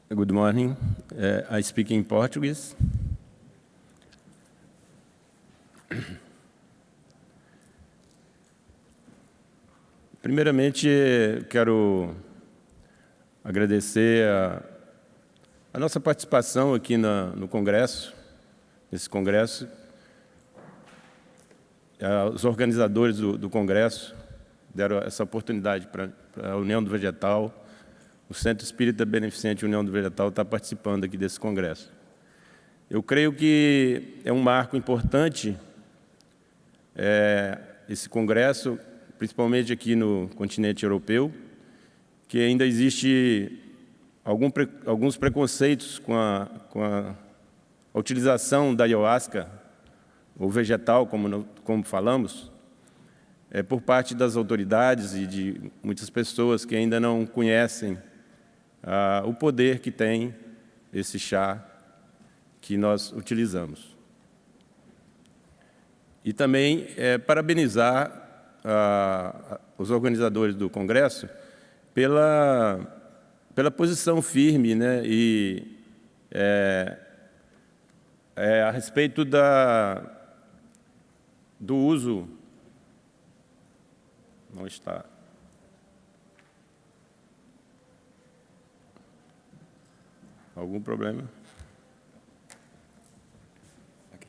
Good morning. I speak in Portuguese. Primeiramente, quero agradecer a nossa participação aqui no Congresso, nesse Congresso, os organizadores do Congresso deram essa oportunidade para a União do Vegetal, o Centro Espírita Beneficente União do Vegetal está participando aqui desse Congresso. Eu creio que é um marco importante esse Congresso, principalmente aqui no continente europeu, que ainda existe alguns preconceitos com a utilização da ayahuasca, ou vegetal, como falamos, por parte das autoridades e de muitas pessoas que ainda não conhecem o poder que tem esse chá que nós utilizamos. E também parabenizar os organizadores do Congresso pela posição firme, né, e a respeito do uso. Não está. Algum problema? Aqui.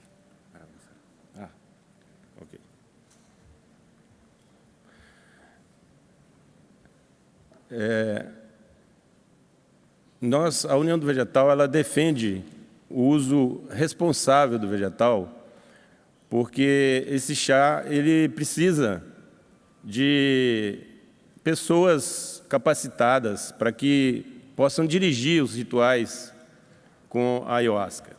Ok. A União do Vegetal, ela defende o uso responsável do vegetal, porque esse chá ele precisa de pessoas capacitadas para que possam dirigir os rituais com a ayahuasca.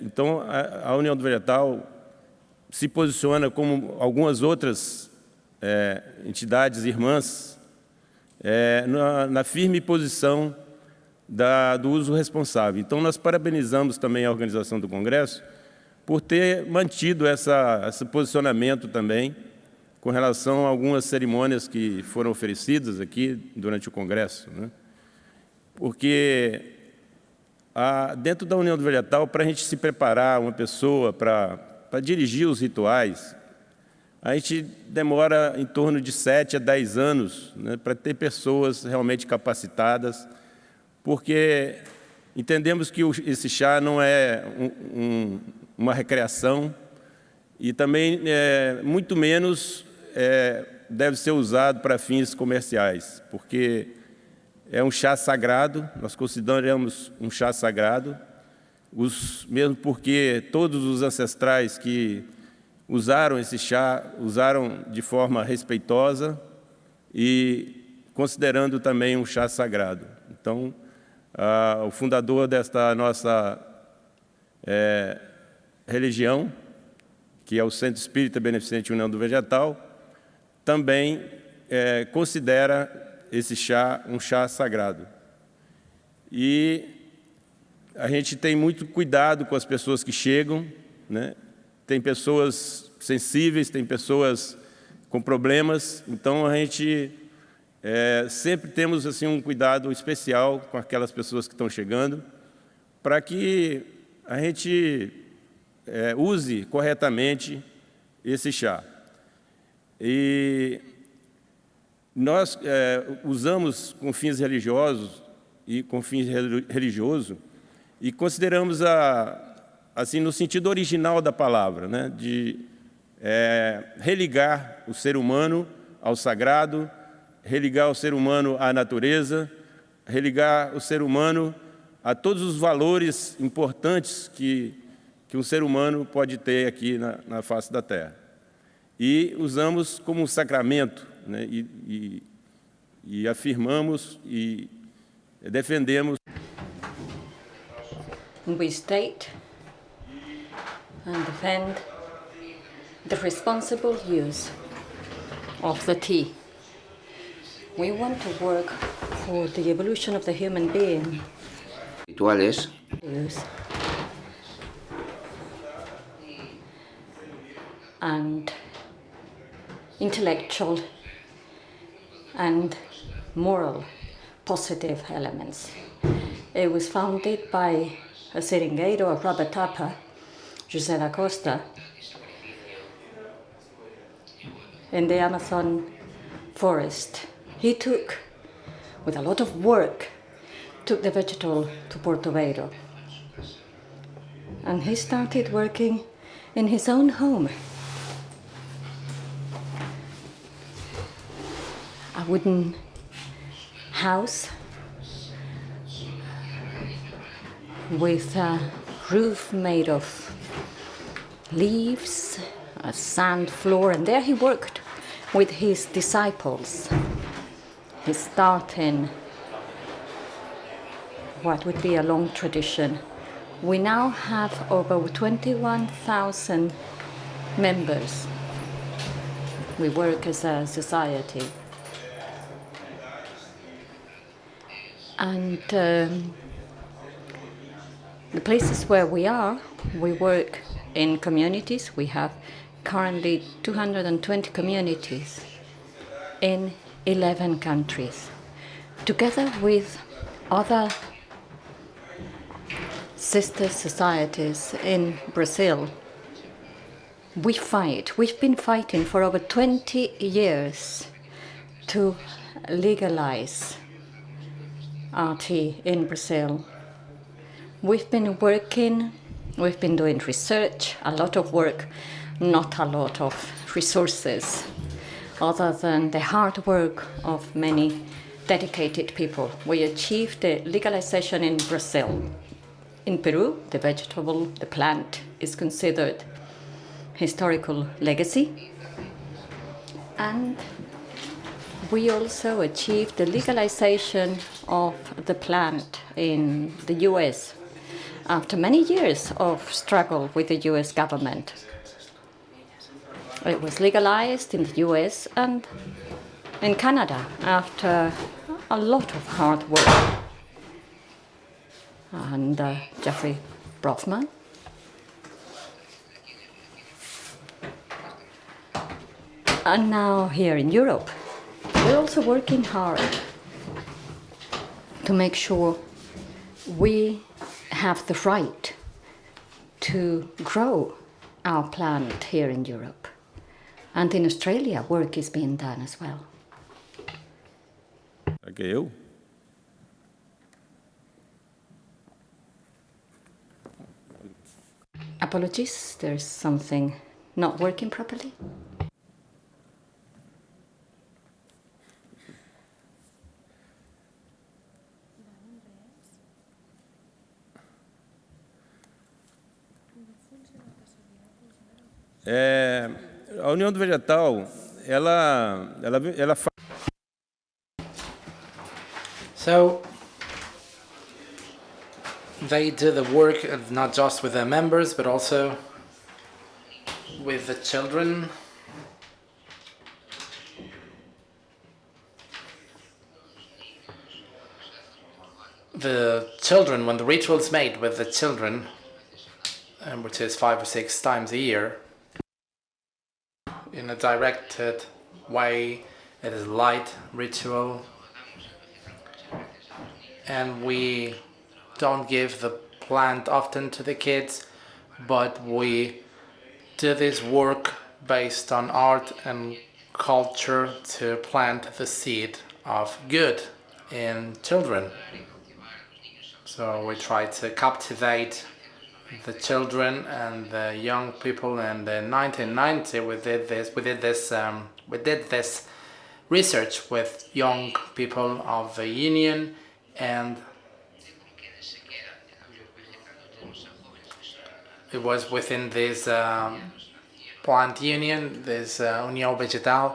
Então, a União do Vegetal se posiciona como algumas outras entidades irmãs na firme posição do uso responsável. Então, nós parabenizamos também a organização do Congresso por ter mantido esse posicionamento também com relação a algumas cerimônias que foram oferecidas aqui durante o Congresso, né? Porque dentro da União do Vegetal, para a gente se preparar uma pessoa para dirigir os rituais, a gente demora em torno de 7 a 10 anos, né, para ter pessoas realmente capacitadas, porque entendemos que esse chá não é uma recreação e também, muito menos, deve ser usado para fins comerciais, porque é um chá sagrado, nós consideramos um chá sagrado, mesmo porque todos os ancestrais que usaram esse chá, usaram de forma respeitosa e considerando também um chá sagrado. Então, o fundador desta nossa religião, que é o Centro Espírita Beneficente União do Vegetal, também considera esse chá um chá sagrado. E a gente tem muito cuidado com as pessoas que chegam, né? Tem pessoas sensíveis, tem pessoas com problemas, então a gente sempre temos assim, um cuidado especial com aquelas pessoas que estão chegando, para que a gente use corretamente esse chá. E nós usamos com fins religiosos e com fins religioso e consideramos assim no sentido original da palavra, né, de religar o ser humano ao sagrado, religar o ser humano à natureza, religar o ser humano a todos os valores importantes que um ser humano pode ter aqui na face da Terra. E usamos como um sacramento, né, e afirmamos e defendemos. We state and defend the responsible use of the tea. We want to work for the evolution of the human being. Rituales. And intellectual and moral positive elements. It was founded by a seringueiro, a rubber tapper, José da Costa, in the Amazon forest. He took, with a lot of work, took the vegetable to Porto. And he started working in his own home. A wooden house with a roof made of leaves, a sand floor, and there he worked with his disciples. He started what would be a long tradition. We now have over 21,000 members. We work as a society. And the places where we are, we work in communities. We have currently 220 communities in 11 countries, together with other sister societies in Brazil. We've been fighting for over 20 years to legalize RT in Brazil. We've been working, we've been doing research, a lot of work, not a lot of resources, other than the hard work of many dedicated people. We achieved the legalization in Brazil. In Peru, the vegetable, the plant, is considered historical legacy. And we also achieved the legalization of the plant in the US after many years of struggle with the US government. It was legalized in the US and in Canada after a lot of hard work. And Jeffrey Brofman. And now here in Europe, we're also working hard to make sure we have the right to grow our plant here in Europe. And in Australia, work is being done as well. Okay, Apologies, there's something not working properly. A União do Vegetal, ela faz... So they do the work not just with their members, but also with the children. The children, when the ritual is made with the children, which is 5 or 6 times a year, in a directed way, it is light ritual, and we don't give the plant often to the kids, but we do this work based on art and culture to plant the seed of good in children. So we try to captivate the children and the young people. And in 1990 we did this research with young people of the union, and it was within this plant union, this União Vegetal.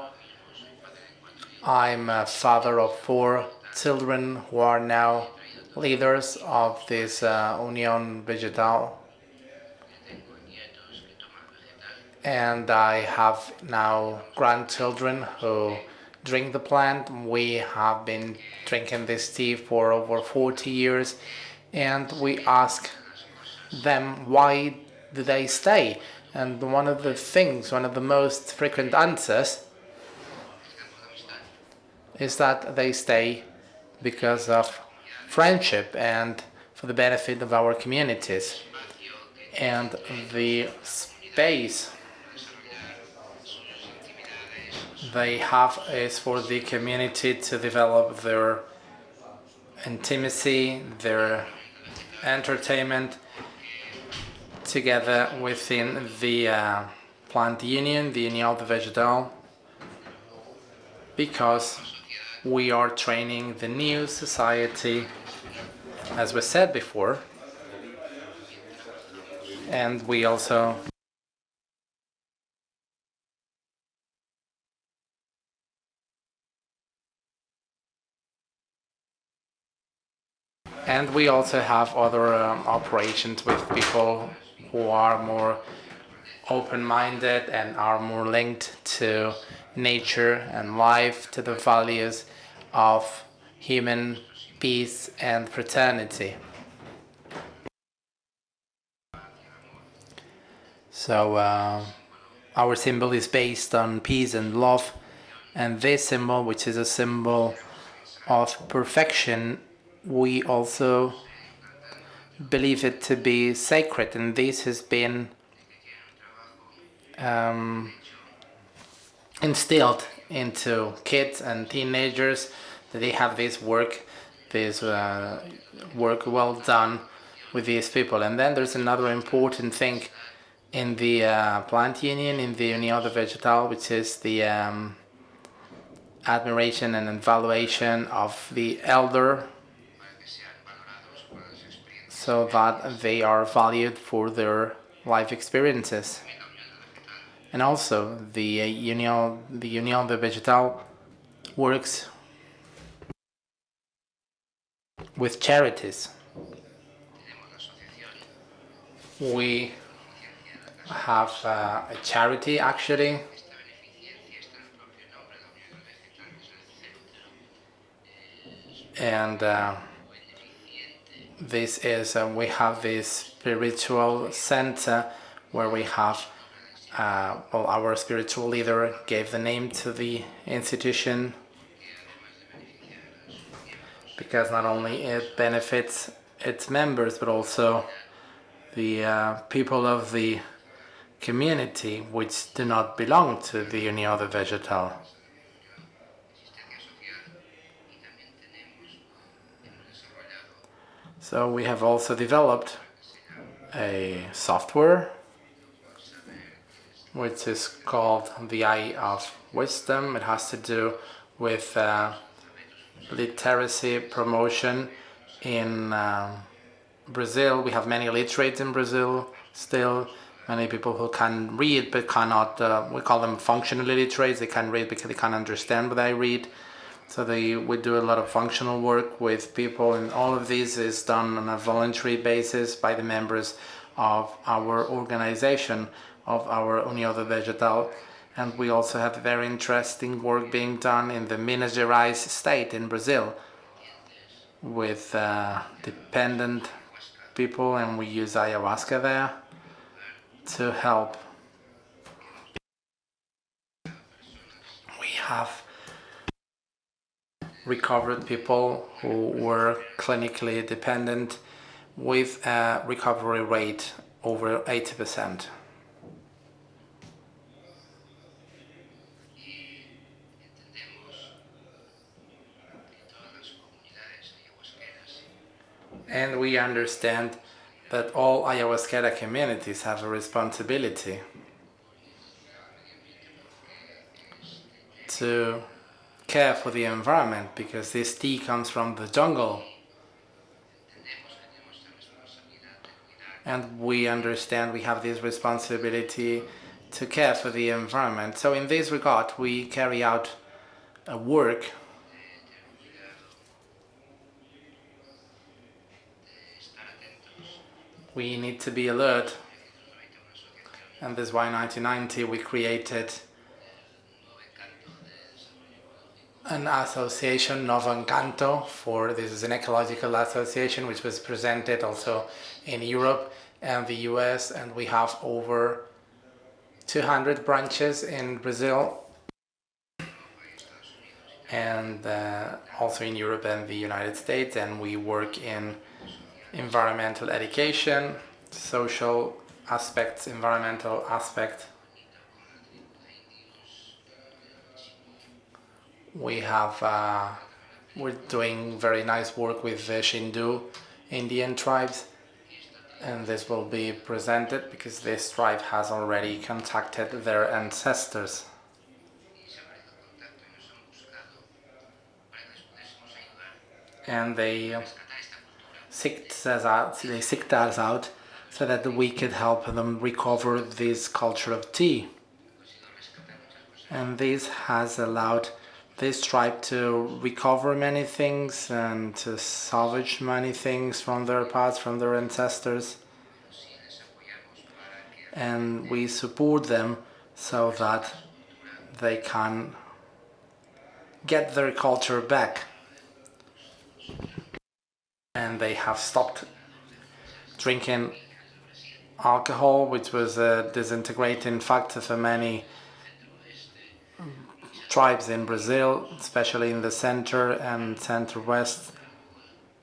I'm a father of 4 children who are now leaders of this União Vegetal. And I have now grandchildren who drink the plant. We have been drinking this tea for over 40 years, and we ask them why do they stay. And one of the most frequent answers is that they stay because of friendship and for the benefit of our communities. And the space they have is for the community to develop their intimacy, their entertainment together within the plant union, the Union de Vegetal, because we are training the new society, as we said before, and we also have other operations with people who are more open-minded and are more linked to nature and life, to the values of human peace and fraternity. So our symbol is based on peace and love, and this symbol, which is a symbol of perfection, we also believe it to be sacred, and this has been instilled into kids and teenagers, that they have this work well done with these people. And then there's another important thing in the plant union, in the Union de Vegetal, which is the admiration and evaluation of the elder, so that they are valued for their life experiences. And also the Union de Vegetal works with charities. We have a charity actually, and this is we have this spiritual center where we have our spiritual leader gave the name to the institution because not only it benefits its members but also the people of the community which do not belong to the Union de Vegetal. So we have also developed a software which is called the Eye of Wisdom. It has to do with literacy promotion in Brazil. We have many literates in Brazil still, many people who can read but cannot, we call them functional illiterates. They can read because they can't understand what I read. So we do a lot of functional work with people, and all of this is done on a voluntary basis by the members of our organization, of our União de Vegetal. And we also have very interesting work being done in the Minas Gerais state in Brazil with dependent people, and we use ayahuasca there to help. We have recovered people who were clinically dependent with a recovery rate over 80%. And we understand that all ayahuasquera communities have a responsibility to care for the environment, because this tea comes from the jungle. And we understand we have this responsibility to care for the environment. So in this regard, we carry out a work we need to be alert, and that's why in 1990 we created an association, Novo Encanto, this is an ecological association which was presented also in Europe and the US, and we have over 200 branches in Brazil and also in Europe and the United States, and we work in environmental education, social aspects, environmental aspect. We're doing very nice work with the Shindu Indian tribes, and this will be presented because this tribe has already contacted their ancestors. And they seeked us out so that we could help them recover this culture of tea. And this has allowed this tribe to recover many things and to salvage many things from their past, from their ancestors. And we support them so that they can get their culture back. And they have stopped drinking alcohol, which was a disintegrating factor for many tribes in Brazil, especially in the center and center-west.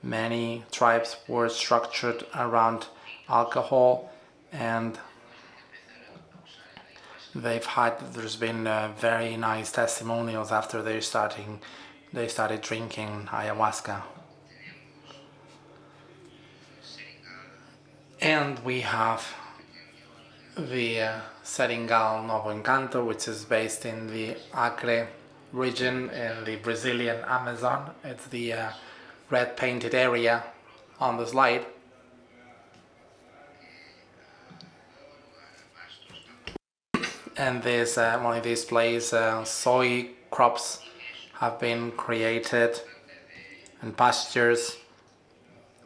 Many tribes were structured around alcohol, and there's been very nice testimonials after they started drinking ayahuasca. And we have the Seringal Novo Encanto, which is based in the Acre region in the Brazilian Amazon. It's the red painted area on the slide. And this one of these places, soy crops have been created, and pastures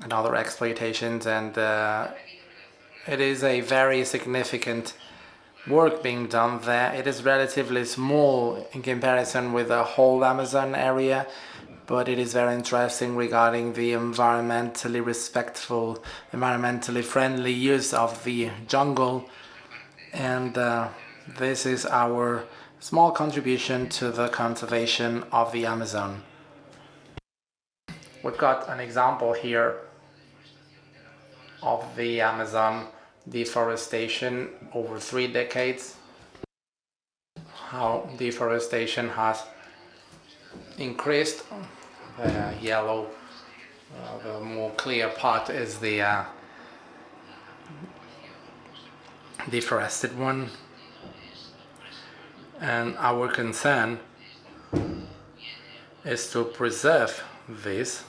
and other exploitations, and it is a very significant work being done there. It is relatively small in comparison with the whole Amazon area, but it is very interesting regarding the environmentally respectful, environmentally friendly use of the jungle. And this is our small contribution to the conservation of the Amazon. We've got an example here of the Amazon deforestation over 3 decades, how deforestation has increased. The yellow, the more clear part is the deforested one, and our concern is to preserve this,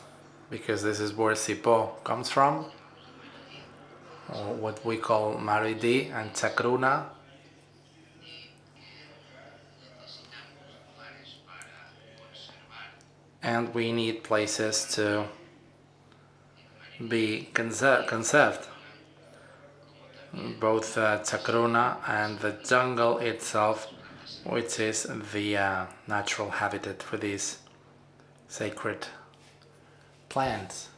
because this is where Sipo comes from, or what we call Maridi and Chacruna. And we need places to be conserved. Both Chacruna and the jungle itself, which is the natural habitat for these sacred plants.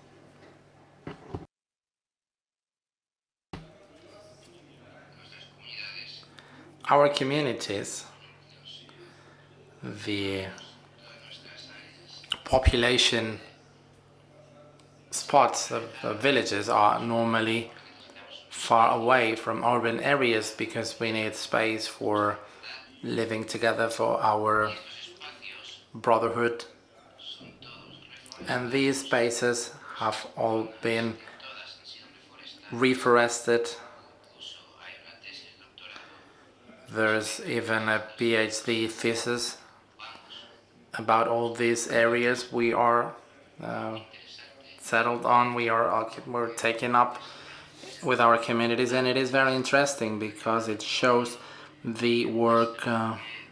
Our communities, the population spots of villages are normally far away from urban areas because we need space for living together, for our brotherhood. And these spaces have all been reforested. There's even a PhD thesis about all these areas we are settled on, we're taken up with our communities, and it is very interesting because it shows the work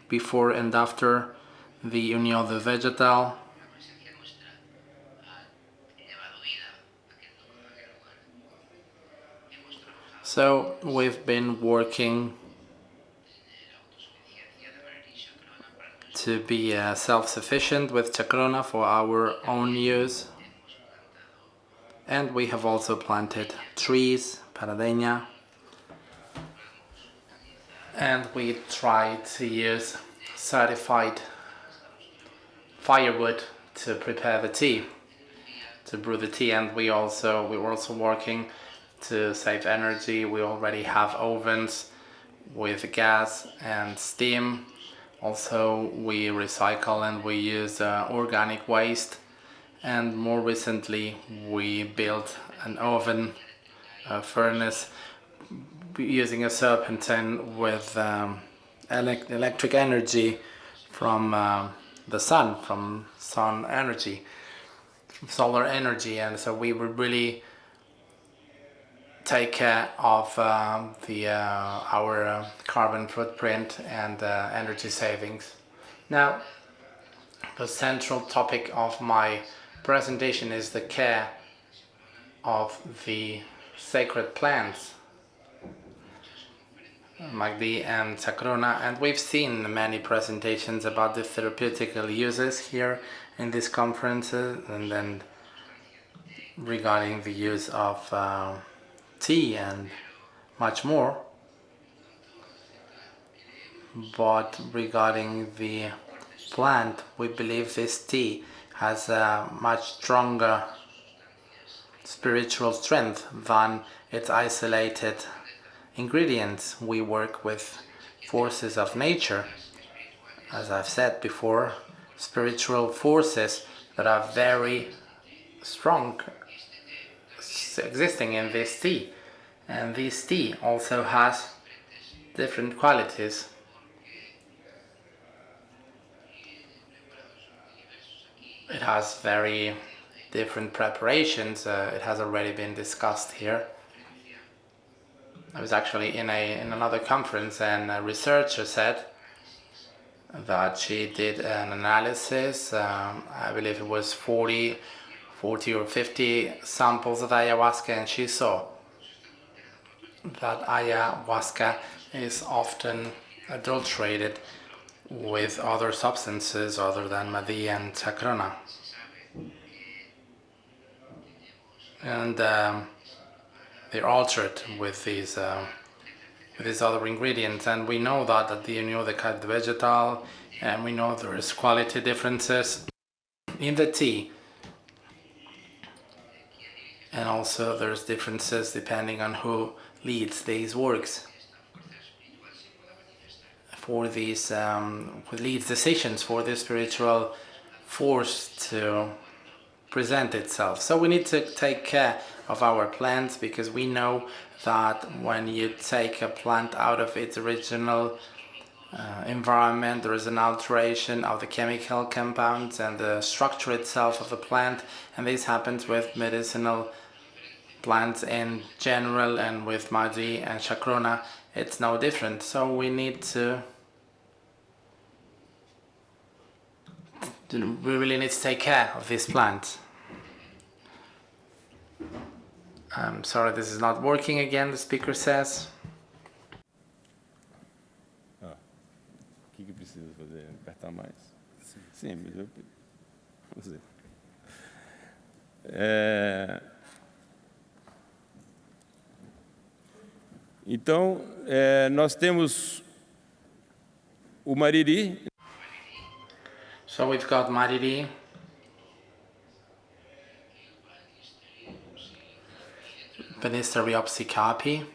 before and after the Unión de Vegetal. So we've been working to be self-sufficient with Chacrona for our own use. And we have also planted trees, paradeña. And we try to use certified firewood to prepare the tea, to brew the tea. And we were also working to save energy. We already have ovens with gas and steam. Also, we recycle and we use organic waste. And more recently, we built an oven, a furnace, using a serpentine with electric energy from the sun, from sun energy, from solar energy. And so we would really take care of our carbon footprint and energy savings. Now, the central topic of my presentation is the care of the sacred plants, Magdi and Chacrona, and we've seen many presentations about the therapeutical uses here in these conferences, and then regarding the use of tea and much more. But regarding the plant, we believe this tea has a much stronger spiritual strength than its isolated ingredients. We work with forces of nature, as I've said before, spiritual forces that are very strong existing in this tea. And this tea also has different qualities. It has very different preparations. It has already been discussed here. I was actually in another conference, and a researcher said that she did an analysis. I believe it was 40 or 50 samples of ayahuasca, and she saw that ayahuasca is often adulterated with other substances other than Madi and Chacrona. And they're altered with these other ingredients. And we know that at the the vegetal, and we know there is quality differences in the tea. And also there's differences depending on who leads these works. For these who leads decisions for the spiritual force to present itself. So we need to take care of our plants, because we know that when you take a plant out of its original environment, there is an alteration of the chemical compounds and the structure itself of the plant, and this happens with medicinal plants in general, and with Madi and Chacrona it's no different. So we need to we really need to take care of this plant. I'm sorry, this is not working again, the speaker says. O que precisa fazer? Apertar mais? Sim, mas eu... Vamos ver. Então, nós temos o mariri. So we've got mariri, Banisteria opsicapi.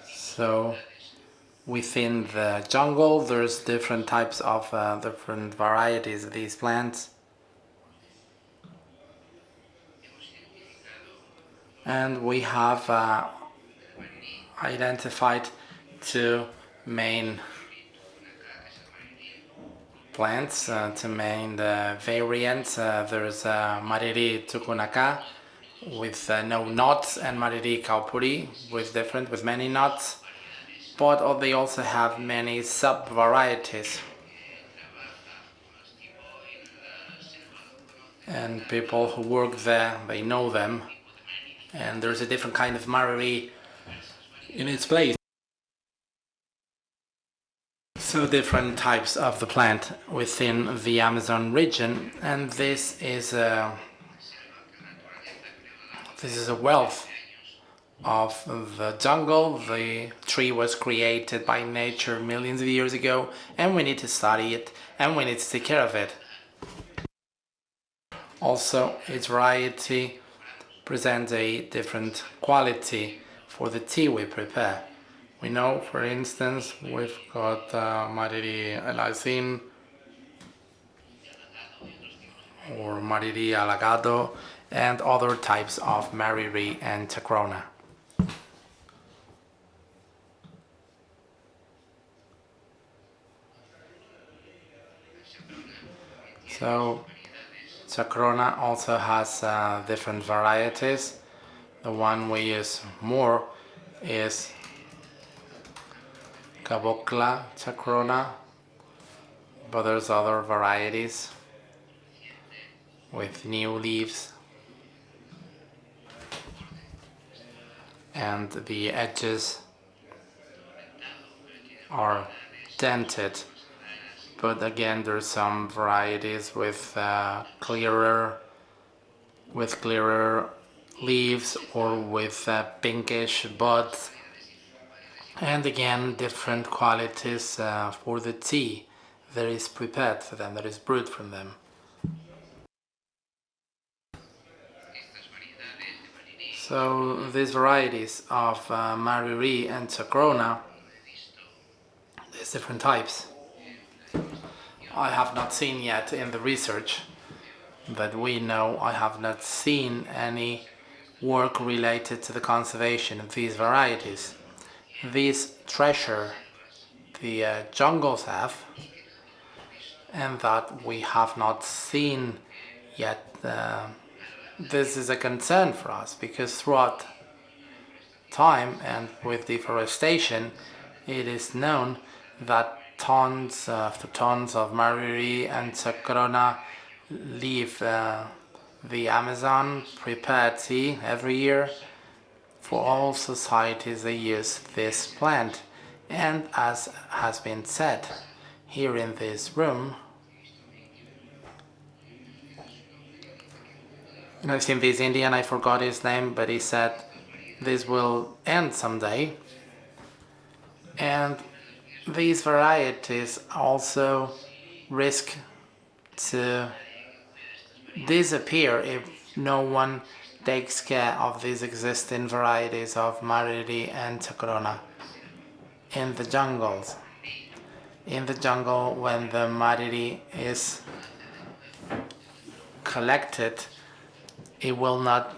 So within the jungle there's different types of different varieties of these plants. And we have identified two main plants, two main variants. There's Mariri tucunacá with no knots, and Mariri kaupuri with many knots. But they also have many sub-varieties. And people who work there, they know them. And there's a different kind of mariri in its place. So different types of the plant within the Amazon region, and this is a wealth of the jungle. The tree was created by nature millions of years ago, and we need to study it, and we need to take care of it. Also, its variety presents a different quality for the tea we prepare. We know, for instance, we've got Mariri Alazin or Mariri Alagado and other types of Mariri and Chacrona. So Chacrona also has different varieties. The one we use more is Cabocla Chacrona, but there's other varieties with new leaves, and the edges are dented, but again there's some varieties with clearer leaves or with pinkish buds, and again different qualities for the tea that is prepared for them, that is brewed from them. So these varieties of Mariri and Chacrona, there's different types. I have not seen yet in the research that we know, I have not seen any work related to the conservation of these varieties. These treasure the jungles have, and that we have not seen yet. This is a concern for us because throughout time and with deforestation, it is known that tons after tons of Mariri and Chacrona leave the Amazon, prepare tea every year. For all societies they use this plant, and as has been said here in this room, and I've seen this Indian, I forgot his name, but he said this will end someday, and these varieties also risk to disappear if no one takes care of these existing varieties of Mariri and Chacrona in the jungles. In the jungle, when the Mariri is collected, it will not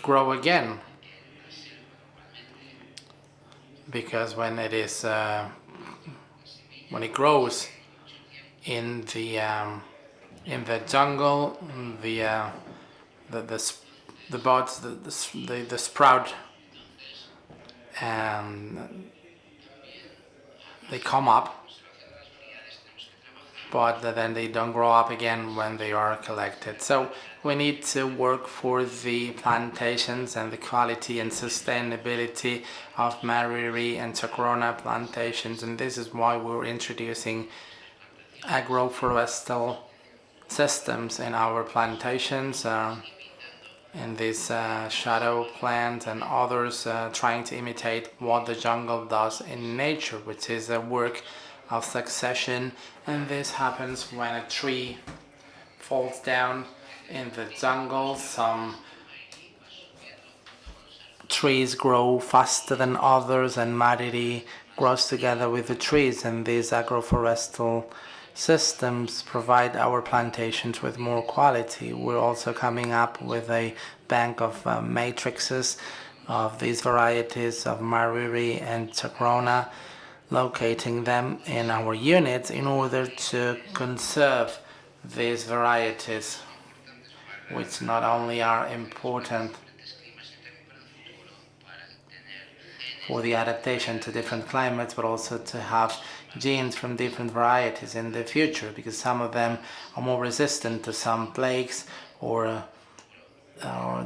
grow again, because when it grows in the jungle, the buds, the sprout, and they come up, but then they don't grow up again when they are collected. So we need to work for the plantations and the quality and sustainability of Mariri and Chacrona plantations, and this is why we're introducing agroforestal systems in our plantations, in this shadow plant and others, trying to imitate what the jungle does in nature, which is a work of succession. And this happens when a tree falls down in the jungle. Some trees grow faster than others, and Mariri grows together with the trees, and these agroforestal systems provide our plantations with more quality. We're also coming up with a bank of matrices of these varieties of Mariri and Chacrona, locating them in our units in order to conserve these varieties, which not only are important for the adaptation to different climates, but also to have genes from different varieties in the future, because some of them are more resistant to some plagues or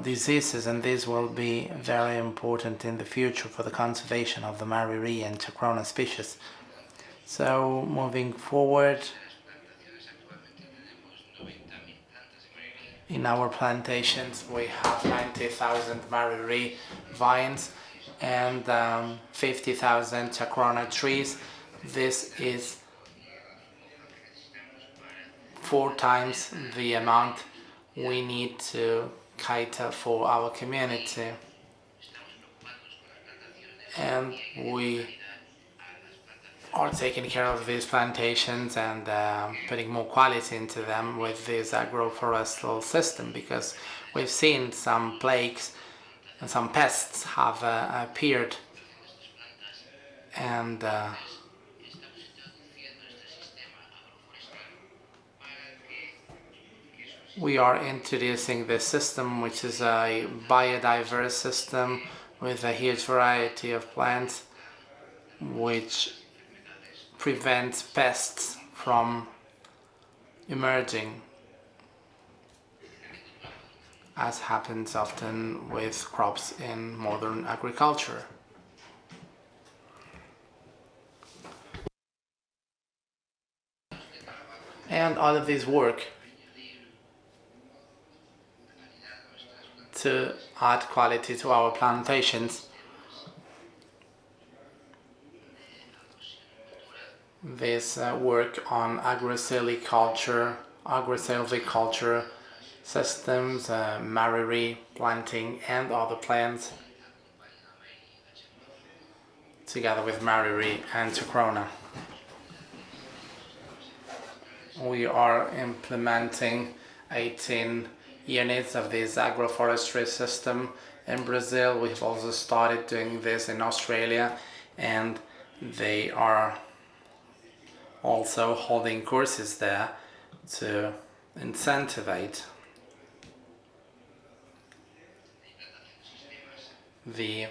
diseases, and this will be very important in the future for the conservation of the Mariri and Chacrona species. So moving forward, In our plantations, we have 90,000 Mariri vines and 50,000 chacrona trees. This is 4 times the amount we need to cater for our community. And we are taking care of these plantations and putting more quality into them with this agroforestal system, because we've seen some plagues and some pests have appeared, and we are introducing this system, which is a biodiverse system with a huge variety of plants, which prevents pests from emerging, as happens often with crops in modern agriculture. And all of this work to add quality to our plantations, this work on agro-silviculture systems, Mariri planting and other plants, together with Mariri and chacrona. We are implementing 18 units of this agroforestry system in Brazil. We've also started doing this in Australia, and they are also holding courses there to incentivize the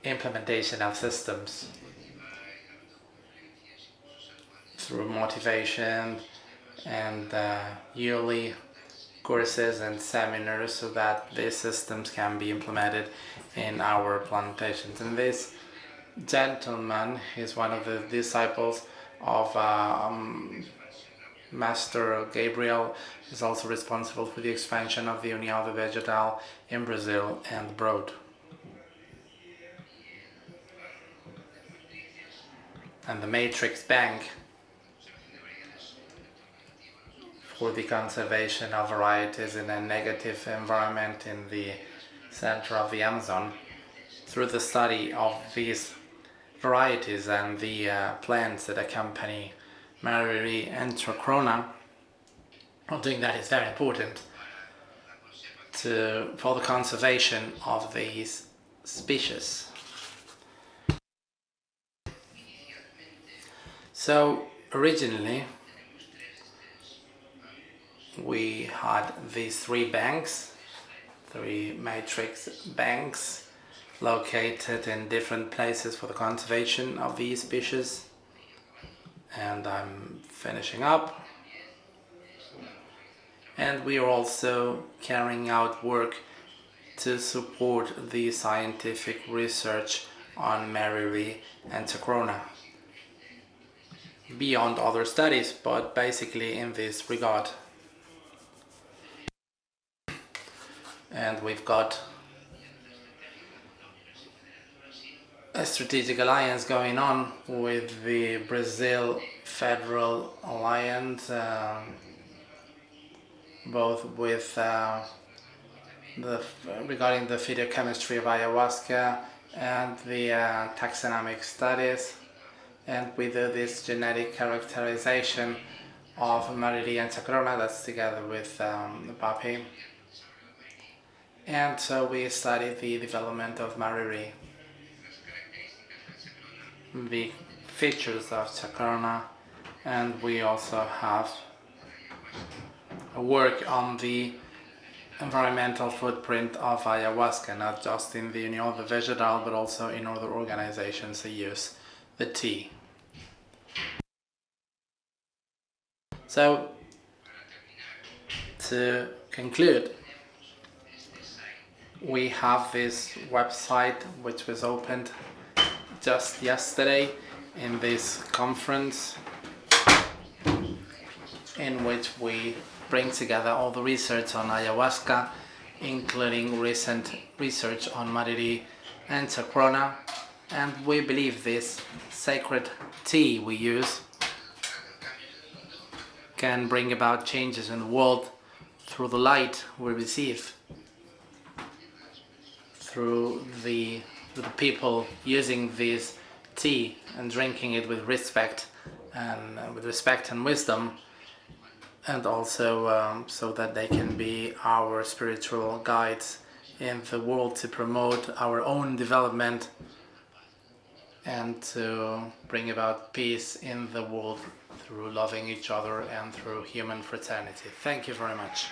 implementation of systems through motivation and yearly courses and seminars, so that these systems can be implemented in our plantations. And this gentleman is one of the disciples of Master Gabriel, is also responsible for the expansion of the União do Vegetal in Brazil and abroad. And the Matrix Bank for the conservation of varieties in a negative environment in the center of the Amazon, through the study of these varieties and the plants that accompany Mariri and chacrona. Doing that is very important for the conservation of these species. So originally we had these 3 banks, 3 matrix banks, located in different places for the conservation of these species. And I'm finishing up. And we are also carrying out work to support the scientific research on Mariri and chacrona, beyond other studies, but basically in this regard. And we've got a strategic alliance going on with the Brazil Federal Alliance, both with regarding the phytochemistry of ayahuasca and the taxonomic studies, and we do this genetic characterization of Mariri and chacrona, that's together with Papi. And so we study the development of Mariri, the features of chacrona, and we also have work on the environmental footprint of ayahuasca, not just in the União do Vegetal, but also in other organizations that use the tea. So, to conclude, we have this website which was opened just yesterday in this conference, in which we bring together all the research on ayahuasca, including recent research on Mariri and Girona, and we believe this sacred tea we use can bring about changes in the world through the light we receive, through the people using this tea and drinking it with respect and wisdom, and also so that they can be our spiritual guides in the world to promote our own development and to bring about peace in the world through loving each other and through human fraternity. Thank you very much.